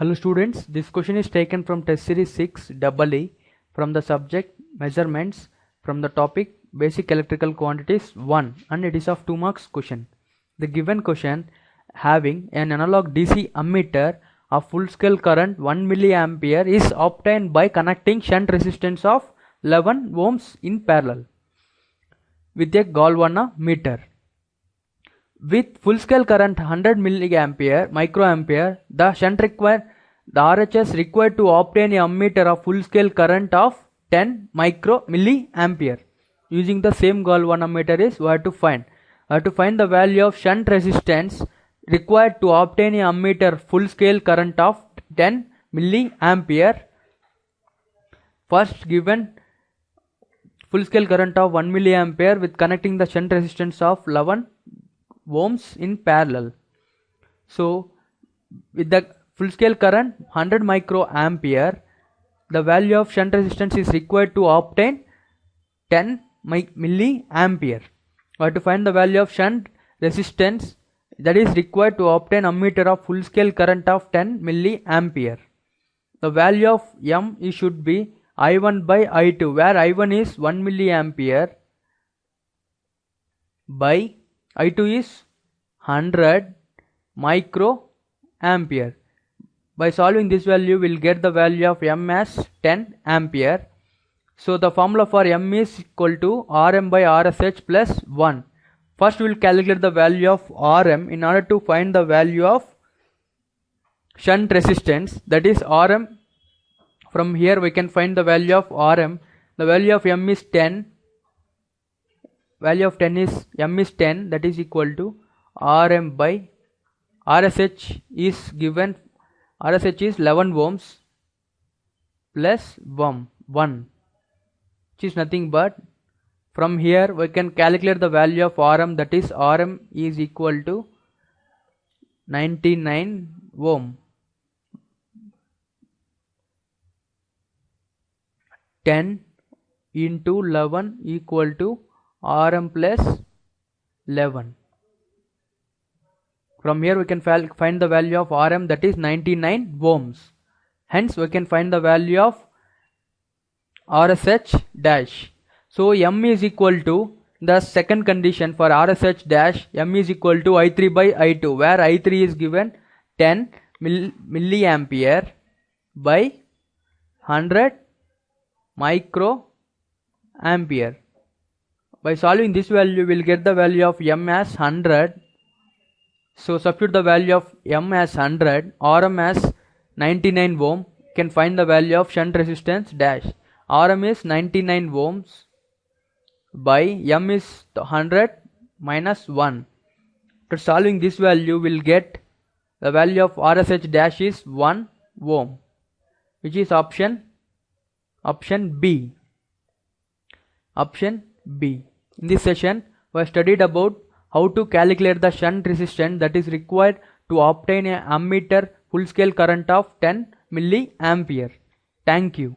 Hello students, this question is taken from test series 6 EE from the subject measurements from the topic basic electrical quantities 1 and it is of 2 marks question. The given question having an analog DC ammeter of full scale current 1 milliampere is obtained by connecting shunt resistance of 11 ohms in parallel with a galvanometer. With full scale current 100 microampere, the RHS required to obtain a ammeter of full scale current of 10 milliampere. Using the same galvanometer is we have to find. We have to find the value of shunt resistance required to obtain a ammeter full scale current of 10 milliampere. First given full scale current of 1 milliampere with connecting the shunt resistance of 11 ohms in parallel. So with the full scale current 100 microampere, the value of shunt resistance is required to obtain 10 milliampere. We have to find the value of shunt resistance that is required to obtain ammeter of full scale current of 10 milliampere. The value of M should be I1 by I2, where I1 is 1 milliampere by I2 is 100 microampere. By solving this value, we will get the value of M as 10 ampere. So the formula for M is equal to Rm by RSH plus 1. First we will calculate the value of Rm in order to find the value of shunt resistance, that is Rm. From here we can find the value of Rm. The value of M is 10. Value of 10 is M is 10, that is equal to Rm by RSH is given. RSH is 11 ohms plus 1, which is nothing but, from here we can calculate the value of Rm, that is Rm is equal to 99 ohm. 10 into 11 equal to Rm plus 11. From here we can find the value of Rm, that is 99 ohms. Hence we can find the value of RSH dash. So M is equal to, the second condition for RSH dash, M is equal to I3 by I2, where I3 is given 10 milliampere by 100 microampere. By solving this value, we will get the value of M as 100. So substitute the value of M as 100, Rm as 99 ohm. Can find the value of shunt resistance dash. Rm is 99 ohms by M is 100 minus 1. After solving this value, we will get the value of RSH dash is 1 ohm, which is option B. Option B. In this session, we have studied about how to calculate the shunt resistance that is required to obtain an ammeter full scale current of 10 milliampere. Thank you.